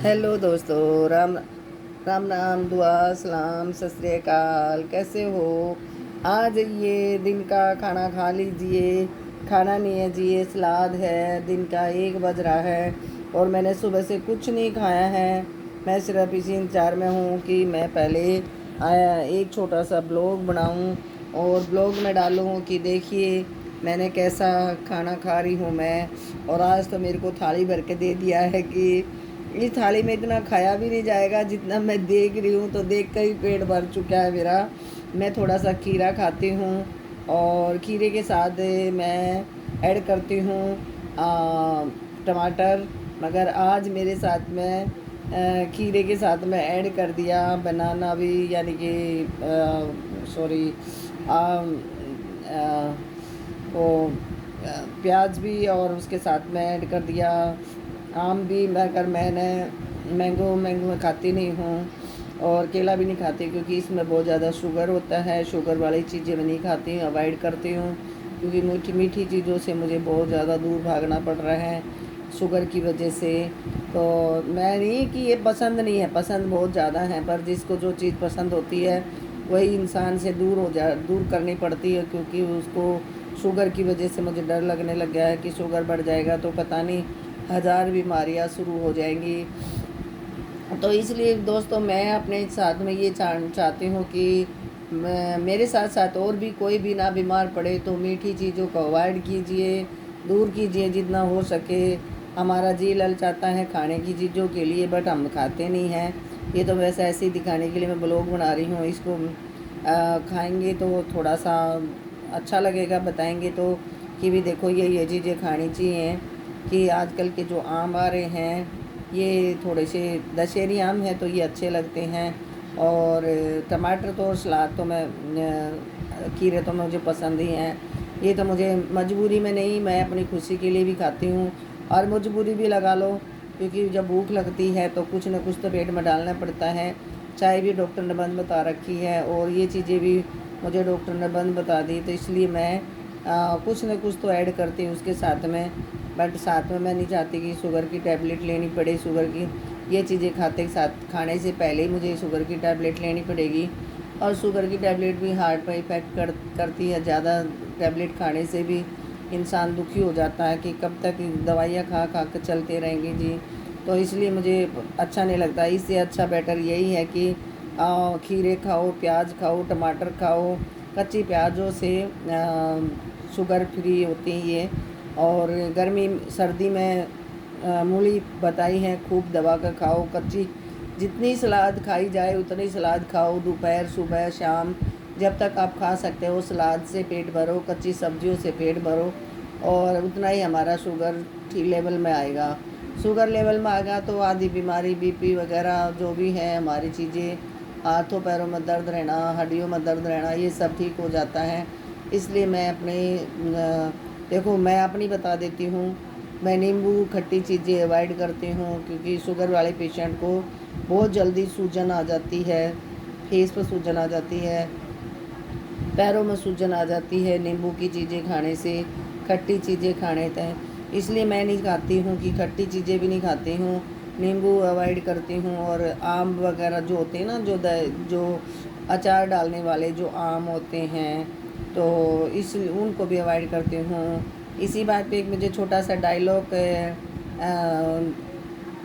Hello दोस्तों, राम राम नाम दुआ सलाम सत श्री अकाल। कैसे हो? आज ये दिन का खाना खा लीजिए। खाना नहीं है जी, ये सलाद है। दिन का 1 बज रहा है और मैंने सुबह से कुछ नहीं खाया है। मैं सिर्फ इसी इंतजार में हूँ कि मैं पहले एक छोटा सा ब्लॉग बनाऊँ और ब्लॉग में डालूँ कि देखिए मैंने कैसा खाना खा रही हूँ मैं। और आज तो मेरे को थाली भर के दे दिया है कि इस थाली में इतना खाया भी नहीं जाएगा जितना मैं देख रही हूँ, तो देख कर ही पेट भर चुका है मेरा। मैं थोड़ा सा खीरा खाती हूँ और खीरे के साथ मैं ऐड करती हूँ टमाटर। मगर आज मेरे साथ में खीरे के साथ में ऐड कर दिया बनाना भी, यानी कि सॉरी वो प्याज भी, और उसके साथ में ऐड कर दिया आम भी। मगर मैंने मैंगो मैं खाती नहीं हूँ और केला भी नहीं खाती क्योंकि इसमें बहुत ज़्यादा शुगर होता है। शुगर वाली चीज़ें मैं नहीं खाती हूँ, अवॉइड करती हूँ क्योंकि मीठी मीठी चीज़ों से मुझे बहुत ज़्यादा दूर भागना पड़ रहा है शुगर की वजह से। तो मैं नहीं कि ये पसंद नहीं है, पसंद बहुत ज़्यादा है, पर जिसको जो चीज़ पसंद होती है वही इंसान से दूर करनी पड़ती है क्योंकि उसको शुगर की वजह से मुझे डर लगने लग गया है कि शुगर बढ़ जाएगा तो पता नहीं 1000 बीमारियां शुरू हो जाएंगी। तो इसलिए दोस्तों मैं अपने साथ में ये चाहती हूँ कि मेरे साथ साथ और भी कोई भी ना बीमार पड़े, तो मीठी चीज़ों को अवॉइड कीजिए, दूर कीजिए जितना हो सके। हमारा जी ललचाता है खाने की चीज़ों के लिए, बट हम खाते नहीं हैं। ये तो वैसे ऐसे ही दिखाने के लिए मैं ब्लॉग बना रही हूँ। इसको खाएंगे तो थोड़ा सा अच्छा लगेगा, बताएंगे तो कि भी देखो ये चीज़ें खानी चाहिए। कि आजकल के जो आम आ रहे हैं ये थोड़े से दशहरी आम हैं तो ये अच्छे लगते हैं। और टमाटर तो और सलाद तो खीरे तो मुझे पसंद ही हैं। ये तो मुझे मजबूरी में नहीं, मैं अपनी खुशी के लिए भी खाती हूँ और मजबूरी भी लगा लो क्योंकि जब भूख लगती है तो कुछ न कुछ तो पेट में डालना पड़ता है। चाय भी डॉक्टर ने बंद बता रखी है और ये चीज़ें भी मुझे डॉक्टर ने बंद बता दी, तो इसलिए मैं कुछ न कुछ तो ऐड करती हूँ उसके साथ में। बट साथ में मैं नहीं चाहती कि शुगर की टैबलेट लेनी पड़े। शुगर की ये चीज़ें खाने से पहले ही मुझे शुगर की टैबलेट लेनी पड़ेगी। और शुगर की टैबलेट भी हार्ट पर इफ़ेक्ट करती है। ज़्यादा टैबलेट खाने से भी इंसान दुखी हो जाता है कि कब तक दवाइयाँ खा खा कर चलते रहेंगे जी। तो इसलिए मुझे अच्छा नहीं लगता। इससे अच्छा बेटर यही है कि खीरे खाओ, प्याज खाओ, टमाटर खाओ। कच्ची प्याज़ों से शुगर फ्री होती हैं ये। और गर्मी सर्दी में मूली बताई है खूब दबा कर खाओ। कच्ची जितनी सलाद खाई जाए उतनी सलाद खाओ, दोपहर सुबह शाम जब तक आप खा सकते हो सलाद से पेट भरो, कच्ची सब्जियों से पेट भरो और उतना ही हमारा शुगर ठीक लेवल में आएगा। शुगर लेवल में आएगा तो आधी बीमारी बीपी वगैरह जो भी है हमारी चीज़ें, हाथों पैरों में दर्द रहना, हड्डियों में दर्द रहना, ये सब ठीक हो जाता है। इसलिए मैं देखो मैं अपनी बता देती हूँ। मैं नींबू खट्टी चीज़ें अवॉइड करती हूँ क्योंकि शुगर वाले पेशेंट को बहुत जल्दी सूजन आ जाती है, फेस पर सूजन आ जाती है, पैरों में सूजन आ जाती है नींबू की चीज़ें खाने से, खट्टी चीज़ें खाने से। इसलिए मैं नहीं खाती हूँ कि खट्टी चीज़ें भी नहीं खाती हूँ, नींबू अवॉइड करती हूँ। और आम वगैरह जो होते हैं ना, जो अचार डालने वाले जो आम होते हैं, तो इस उनको भी अवॉइड करती हूँ। इसी बात पे एक मुझे छोटा सा डायलॉग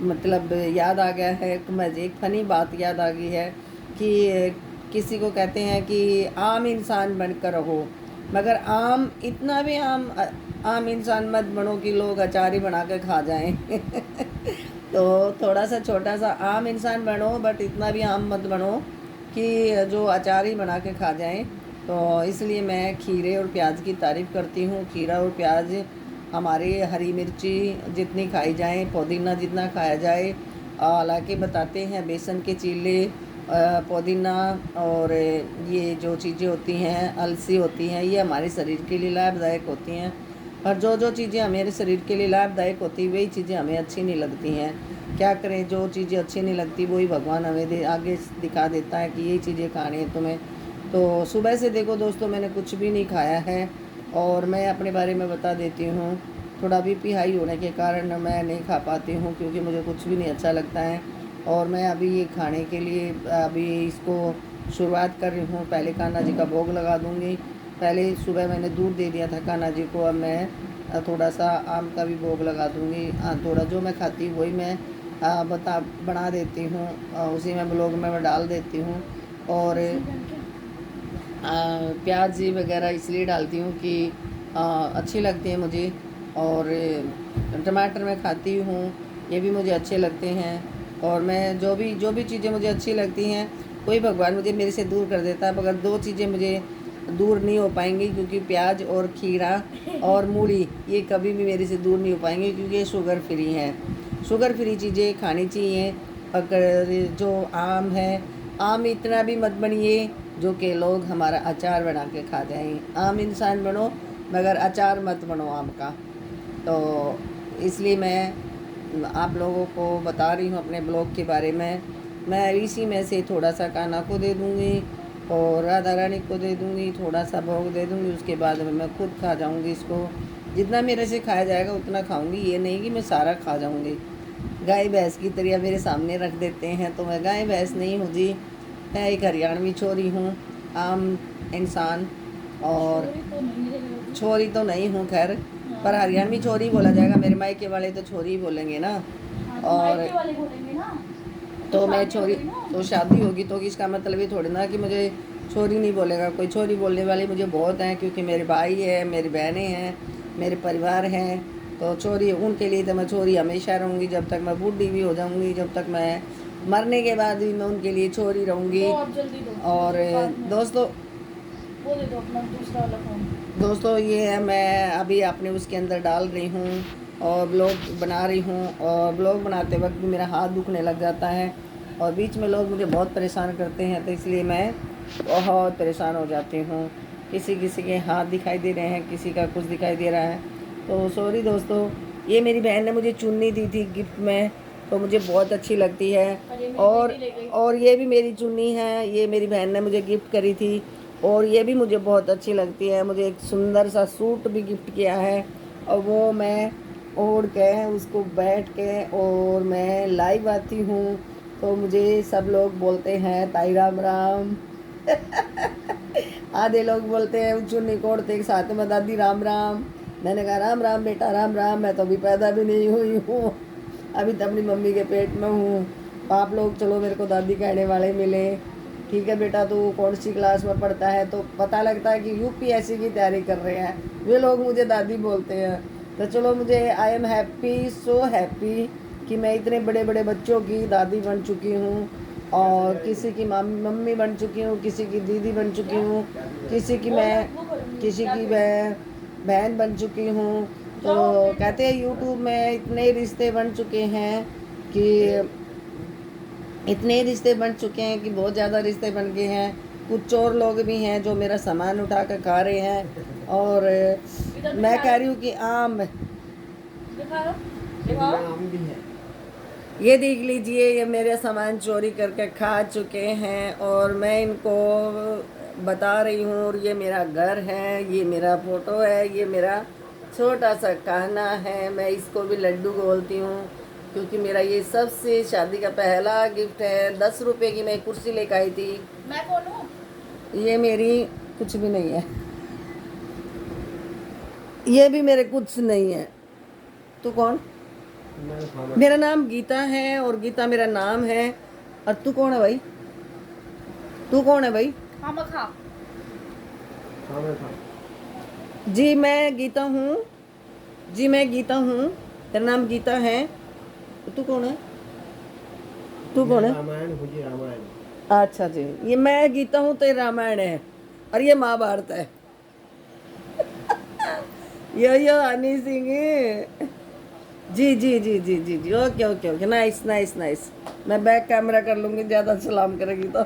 मतलब याद आ गया है। एक फ़नी बात याद आ गई है कि किसी को कहते हैं कि आम इंसान बनकर रहो, मगर आम इतना भी आम इंसान मत बनो कि लोग अचार ही बना के खा जाएं। तो थोड़ा सा छोटा सा आम इंसान बनो, बट इतना भी आम मत बनो कि जो अचार ही बना के खा जाएं। तो इसलिए मैं खीरे और प्याज की तारीफ़ करती हूँ। खीरा और प्याज, हमारी हरी मिर्ची जितनी खाई जाए, पुदीना जितना खाया जाए। हालांकि बताते हैं बेसन के चीले, पुदीना और ये जो चीज़ें होती हैं, अलसी होती हैं, ये हमारे शरीर के लिए लाभदायक होती हैं। और जो चीज़ें हमारे शरीर के लिए लाभदायक होती हैं वही चीज़ें हमें अच्छी नहीं लगती हैं। क्या करें, जो चीज़ें अच्छी नहीं लगती वही भगवान हमें आगे दिखा देता है कि ये चीज़ें खानी है तुम्हें। तो सुबह से देखो दोस्तों मैंने कुछ भी नहीं खाया है। और मैं अपने बारे में बता देती हूँ थोड़ा बीपी हाई होने के कारण मैं नहीं खा पाती हूँ, क्योंकि मुझे कुछ भी नहीं अच्छा लगता है। और मैं अभी ये खाने के लिए अभी इसको शुरुआत कर रही हूँ। पहले कान्हा जी का भोग लगा दूँगी। पहले सुबह मैंने दूध दे दिया था कान्हा जी को, अब मैं थोड़ा सा आम का भी भोग लगा दूँगी। थोड़ा जो मैं खाती हूँ वही मैं बना देती हूँ, उसी में ब्लॉग में मैं डाल देती हूँ। और प्याज वगैरह इसलिए डालती हूँ कि अच्छी लगती है मुझे। और टमाटर मैं खाती हूँ, ये भी मुझे अच्छे लगते हैं। और मैं जो भी चीज़ें मुझे अच्छी लगती हैं, कोई भगवान मुझे मेरे से दूर कर देता है, मगर दो चीज़ें मुझे दूर नहीं हो पाएंगी, क्योंकि प्याज और खीरा और मूली ये कभी भी मेरे से दूर नहीं हो पाएंगे, क्योंकि ये शुगर फ्री हैं। शुगर फ्री चीज़ें खानी चाहिए। अगर जो आम है, आम इतना भी मत बनिए जो कि लोग हमारा अचार बना के खा जाएं। आम इंसान बनो, मगर अचार मत बनो आम का। तो इसलिए मैं आप लोगों को बता रही हूँ अपने ब्लॉग के बारे में। मैं इसी में से थोड़ा सा कान्हा को दे दूँगी और राधा रानी को दे दूँगी, थोड़ा सा भोग दे दूँगी। उसके बाद में मैं खुद खा जाऊँगी इसको। जितना मेरे से खाया जाएगा उतना खाऊँगी, ये नहीं कि मैं सारा खा जाऊँगी। गाय भैंस की तरह मेरे सामने रख देते हैं, तो मैं गाय भैंस नहीं हूँ जी। मैं एक हरियाणवी छोरी हूँ, आम इंसान। और छोरी तो नहीं हूँ खैर, पर हरियाणवी छोरी बोला जाएगा। मेरे मायके वाले तो छोरी ही बोलेंगे ना। और तो मैं छोरी, तो शादी होगी तो इसका मतलब ये थोड़ी ना कि मुझे छोरी नहीं बोलेगा कोई। छोरी बोलने वाले मुझे बहुत हैं, क्योंकि मेरे भाई है, मेरी बहनें हैं, मेरे परिवार हैं। तो छोरी उनके लिए तो मैं छोरी हमेशा रहूँगी, जब तक मैं बूढ़ी भी हो जाऊँगी, जब तक मैं मरने के बाद भी मैं उनके लिए छोरी रहूँगी। और दोस्तों ये है, मैं अभी अपने उसके अंदर डाल रही हूँ और ब्लॉग बना रही हूँ। और ब्लॉग बनाते वक्त भी मेरा हाथ दुखने लग जाता है, और बीच में लोग मुझे बहुत परेशान करते हैं, तो इसलिए मैं बहुत परेशान हो जाती हूँ। किसी किसी के हाथ दिखाई दे रहे हैं, किसी का कुछ दिखाई दे रहा है, तो सॉरी दोस्तों। ये मेरी बहन ने मुझे चुन्नी दी थी गिफ्ट में, तो मुझे बहुत अच्छी लगती है। और ये भी मेरी चुन्नी है, ये मेरी बहन ने मुझे गिफ्ट करी थी, और ये भी मुझे बहुत अच्छी लगती है। मुझे एक सुंदर सा सूट भी गिफ्ट किया है, और वो मैं ओढ़ के उसको बैठ के और मैं लाइव आती हूँ, तो मुझे सब लोग बोलते हैं ताई राम राम। आधे लोग बोलते हैं चुन्नी को ओढ़ते के साथ में दादी राम राम। मैंने कहा राम राम बेटा राम राम, मैं तो अभी पैदा भी नहीं हुई हूँ, अभी तो अपनी मम्मी के पेट में हूँ। आप लोग चलो मेरे को दादी कहने वाले मिले। ठीक है बेटा, तू कौन सी क्लास में पढ़ता है? तो पता लगता है कि यूपीएससी की तैयारी कर रहे हैं, वे लोग मुझे दादी बोलते हैं। तो चलो, मुझे I am happy, so happy कि मैं इतने बड़े बड़े बच्चों की दादी बन चुकी हूँ, और किसी की मम्मी बन चुकी हूँ, किसी की दीदी बन चुकी हूँ, किसी की मैं बहन बन चुकी हूँ। तो कहते हैं यूट्यूब में इतने रिश्ते बन चुके हैं कि बहुत ज़्यादा रिश्ते बन गए हैं। कुछ चोर लोग भी हैं जो मेरा सामान उठा कर खा रहे हैं, और मैं कह रही हूँ कि आम भी है। ये देख लीजिए, ये मेरे सामान चोरी करके खा चुके हैं, और मैं इनको बता रही हूँ। और ये मेरा घर है, ये मेरा फोटो है, ये मेरा छोटा सा कान्हा है। मैं इसको भी लड्डू बोलती हूँ, क्योंकि मेरा ये सबसे शादी का पहला गिफ्ट है। 10 रुपए की मैं कुर्सी लेकर आई थी। मैं कौन हूँ? ये मेरी कुछ भी नहीं है, ये भी मेरे कुछ नहीं है। तू कौन? मेरा नाम गीता है, और गीता मेरा नाम है। और तू कौन है भाई? तू कौन है भाई? जी मैं गीता हूँ, जी मैं गीता हूँ। तेरा नाम गीता है, तू कौन है? तू कौन है? रामायण। अच्छा जी, ये मैं गीता हूँ तो ये रामायण है, और ये महाभारत है। यो हनी सिंह। जी जी जी जी जी जी, okay okay okay, nice nice nice. मैं बैक कैमरा कर लूँगी, ज़्यादा सलाम करेगी तो।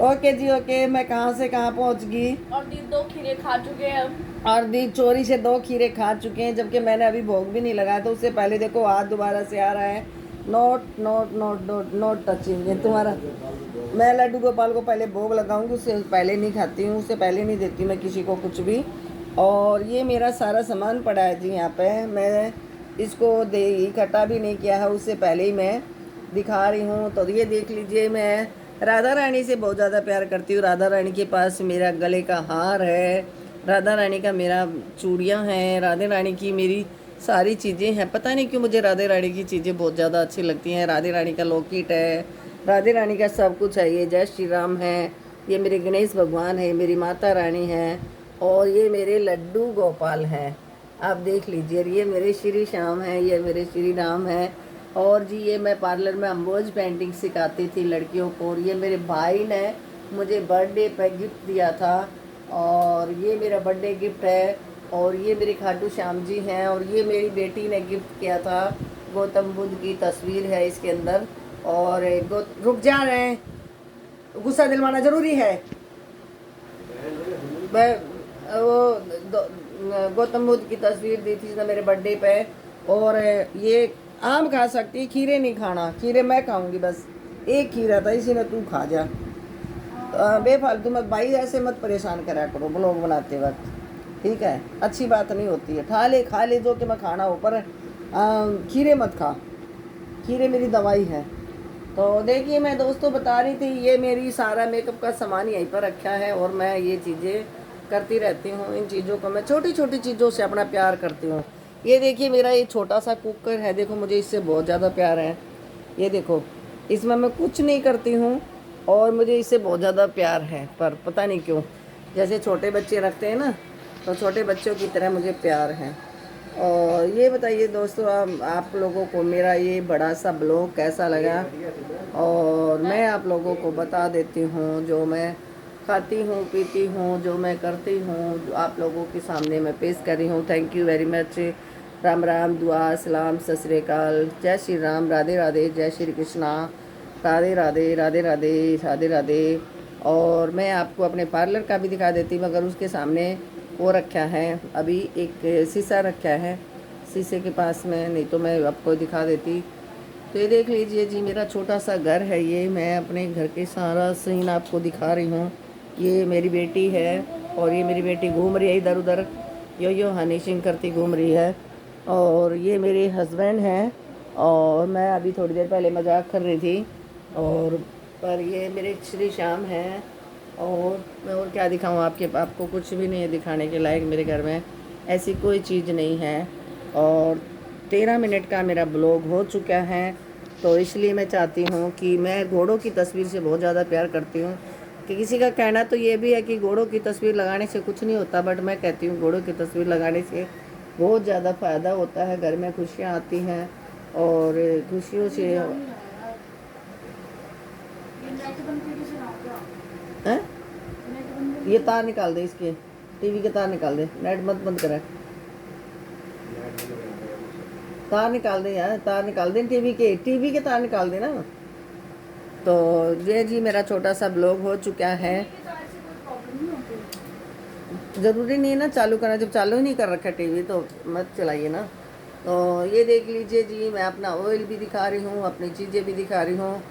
ओके जी ओके। मैं कहाँ से कहाँ पहुँच गई? और दी 2 खीरे खा चुके हैं हम, और दी चोरी से 2 खीरे खा चुके हैं, जबकि मैंने अभी भोग भी नहीं लगाया। तो उससे पहले देखो हाथ दोबारा से आ रहा है, note note note note note touching है तुम्हारा। मैं लड्डू गोपाल को पहले भोग लगाऊंगी, उससे पहले नहीं खाती हूँ, उससे पहले नहीं देती मैं किसी को कुछ भी। और ये मेरा सारा सामान पड़ा है जी यहाँ पे। मैं इसको इकट्ठा भी नहीं किया है, उससे पहले ही मैं दिखा रही हूँ। तो ये देख लीजिए, मैं राधा रानी से बहुत ज़्यादा प्यार करती हूँ। राधा रानी के पास मेरा गले का हार है, राधा रानी का मेरा चूड़ियाँ हैं, राधा रानी की मेरी सारी चीज़ें हैं। पता नहीं क्यों मुझे राधे रानी की चीज़ें बहुत ज़्यादा अच्छी लगती हैं। राधे रानी का लॉकेट है, राधे रानी का सब कुछ है। ये जय श्री राम है, ये मेरे गणेश भगवान है, मेरी माता रानी है, और ये मेरे लड्डू गोपाल हैं। आप देख लीजिए, ये मेरे श्री श्याम हैं, ये मेरे श्री राम हैं। और जी ये मैं पार्लर में अम्बोज पेंटिंग सिखाती थी लड़कियों को। और ये मेरे भाई ने मुझे बर्थडे पे गिफ्ट दिया था, और ये मेरा बर्थडे गिफ्ट है। और ये मेरे खाटू श्याम जी हैं, और ये मेरी बेटी ने गिफ्ट किया था। गौतम बुद्ध की तस्वीर है इसके अंदर। और रुक जा रहे हैं, गुस्सा दिलवाना ज़रूरी है। गौतम बुद्ध की तस्वीर दी थी इसने मेरे बर्थडे पे। और ये आम खा सकती, खीरे नहीं खाना। खीरे मैं खाऊंगी, बस एक खीरा था, इसी ने तू खा जा। बेफालतू मत भाई, ऐसे मत परेशान करा करो ब्लॉग बनाते वक्त, ठीक है? अच्छी बात नहीं होती है। खा ले जो कि मैं खाना हो, पर खीरे मत खा। खीरे मेरी दवाई है। तो देखिए, मैं दोस्तों बता रही थी, ये मेरी सारा मेकअप का सामान यहीं पर रखा है, और मैं ये चीज़ें करती रहती हूँ। इन चीज़ों को मैं छोटी छोटी चीज़ों से अपना प्यार करती हूँ। ये देखिए, मेरा ये छोटा सा कुकर है, देखो मुझे इससे बहुत ज़्यादा प्यार है। ये देखो, इसमें मैं कुछ नहीं करती हूँ, और मुझे इससे बहुत ज़्यादा प्यार है। पर पता नहीं क्यों, जैसे छोटे बच्चे रखते हैं ना, तो छोटे बच्चों की तरह मुझे प्यार है। और ये बताइए दोस्तों, आप लोगों को मेरा ये बड़ा सा ब्लॉग कैसा लगा? और मैं आप लोगों को बता देती हूँ, जो मैं खाती हूँ पीती हूँ, जो मैं करती हूँ, जो आप लोगों के सामने मैं पेश कर रही हूँ। Thank you very much. Ram Ram, दुआ सलाम, सत श्री अकाल, जय श्री राम, राधे राधे, जय श्री कृष्णा, राधे राधे, राधे राधे, राधे राधे। और मैं आपको अपने पार्लर का भी दिखा देती, मगर उसके सामने वो रखा है, अभी एक शीशा रखा है शीशे के पास में, नहीं तो मैं आपको दिखा देती। तो ये देख लीजिए जी, मेरा छोटा सा घर है ये। मैं अपने घर के सारा सीन आपको दिखा रही हूँ। ये मेरी बेटी है, और ये मेरी बेटी घूम रही है इधर उधर, यो हनीशिंग करती घूम रही है। और ये मेरे हस्बैंड हैं, और मैं अभी थोड़ी देर पहले मजाक कर रही थी। और पर ये मेरे श्री श्याम हैं। और मैं और क्या दिखाऊं आपको कुछ भी नहीं है दिखाने के लायक मेरे घर में, ऐसी कोई चीज़ नहीं है। और 13 मिनट का मेरा ब्लॉग हो चुका है। तो इसलिए मैं चाहती हूँ कि मैं घोड़ों की तस्वीर से बहुत ज़्यादा प्यार करती हूँ। कि किसी का कहना तो ये भी है कि घोड़ों की तस्वीर लगाने से कुछ नहीं होता, बट मैं कहती हूँ घोड़ों की तस्वीर लगाने से बहुत ज़्यादा फ़ायदा होता है। घर में खुशियाँ आती हैं, और खुशियों से हैं? ये तार निकाल दे, इसके टीवी के तार निकाल दे, नेट मत बंद करा, तार निकाल दे यार, तार निकाल दे, टीवी के तार निकाल दे ना। तो ये जी मेरा छोटा सा ब्लॉग हो चुका है। ज़रूरी नहीं है ना चालू करना, जब चालू ही नहीं कर रखा टीवी तो मत चलाइए ना। तो ये देख लीजिए जी, मैं अपना ऑयल भी दिखा रही हूँ, अपनी चीज़ें भी दिखा रही हूँ।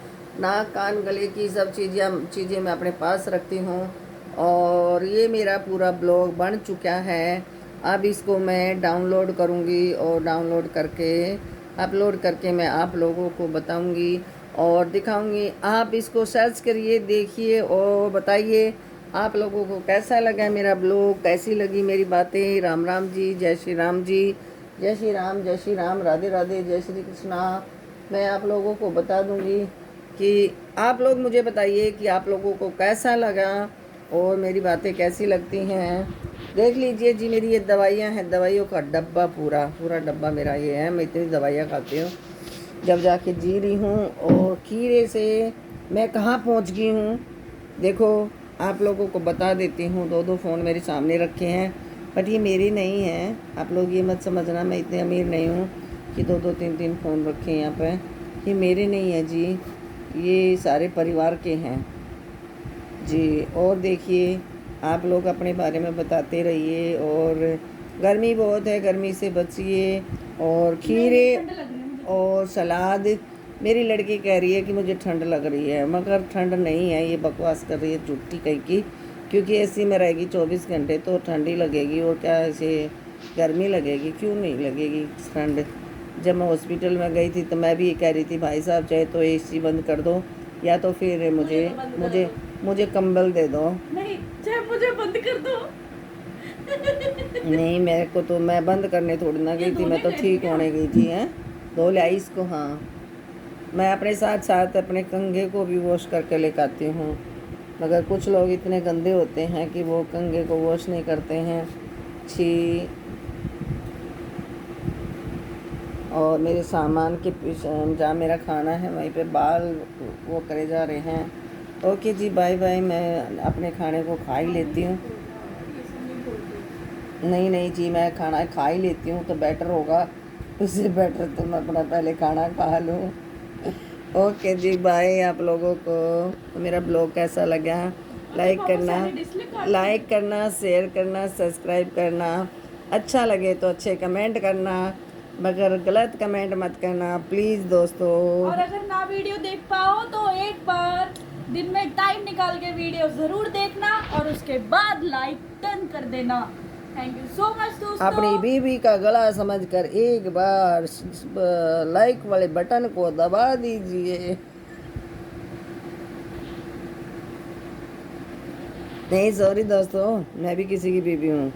नाक कान गले की सब चीज़ें मैं अपने पास रखती हूँ। और ये मेरा पूरा ब्लॉग बन चुका है। अब इसको मैं डाउनलोड करूँगी, और डाउनलोड करके अपलोड करके मैं आप लोगों को बताऊँगी और दिखाऊँगी। आप इसको सर्च करिए, देखिए, और बताइए आप लोगों को कैसा लगा मेरा ब्लॉग, कैसी लगी मेरी बातें। राम राम जी, जय श्री राम जी, जय श्री राम, जय श्री राम, राधे राधे, जय श्री कृष्णा। मैं आप लोगों को बता दूंगी कि आप लोग मुझे बताइए कि आप लोगों को कैसा लगा और मेरी बातें कैसी लगती हैं। देख लीजिए जी, मेरी ये दवाइयाँ हैं, दवाइयों का डब्बा पूरा डब्बा मेरा ये है। मैं इतनी दवाइयाँ खाती हूँ जब जाके जी रही हूँ। और खीरे से मैं कहाँ पहुँच गई हूँ, देखो आप लोगों को बता देती हूँ। 2 फ़ोन मेरे सामने रखे हैं, बट ये मेरे नहीं हैं। आप लोग ये मत समझना, मैं इतने अमीर नहीं हूँ कि 2 3 फ़ोन रखे हैं यहाँ पे। ये मेरे नहीं है जी, ये सारे परिवार के हैं जी। और देखिए, आप लोग अपने बारे में बताते रहिए। और गर्मी बहुत है, गर्मी से बचिए। और खीरे और सलाद, मेरी लड़की कह रही है कि मुझे ठंड लग रही है, मगर ठंड नहीं है, ये बकवास कर रही है झूठी कहीं की। क्योंकि एसी में रहेगी 24 घंटे तो ठंडी लगेगी, और क्या ऐसे गर्मी लगेगी, क्यों नहीं लगेगी ठंड। जब मैं हॉस्पिटल में गई थी तो मैं भी ये कह रही थी भाई साहब चाहे तो एसी बंद कर दो, या तो फिर मुझे तो बंद करा मुझे दो। मुझे कंबल दे दो। नहीं, चाहे मुझे बंद कर दो। नहीं, मेरे को तो, मैं बंद करने थोड़ी ना ये गई थी, मैं धोने तो गए थे ठीक क्या? होने गई थी। हैं, धो लिया इसको। हाँ, मैं अपने साथ साथ अपने कंघे को भी वॉश करके लेकर आती हूँ, मगर कुछ लोग इतने गंदे होते हैं कि वो कंघे को वॉश नहीं करते हैं। छी। और मेरे सामान के पीछे जहाँ मेरा खाना है वहीं पे बाल वो करे जा रहे हैं। ओके जी, बाय बाय, मैं अपने खाने को खा ही लेती हूँ। नहीं नहीं जी, मैं खाना खा ही लेती हूँ तो बेटर होगा, उससे बेटर तो मैं अपना पहले खाना खा लूँ। ओके जी, बाय। आप लोगों को मेरा ब्लॉग कैसा लगा, लाइक करना, शेयर करना, सब्सक्राइब करना। अच्छा लगे तो अच्छे कमेंट करना, मगर गलत कमेंट मत करना प्लीज़ दोस्तों। और अगर ना वीडियो देख पाओ तो एक बार दिन में टाइम निकाल के वीडियो जरूर देखना और उसके बाद लाइक डन कर देना। थैंक यू सो मच दोस्तों। अपनी बीवी का गला समझकर एक बार लाइक वाले बटन को दबा दीजिए। नहीं, सॉरी दोस्तों, मैं भी किसी की बीवी हूँ।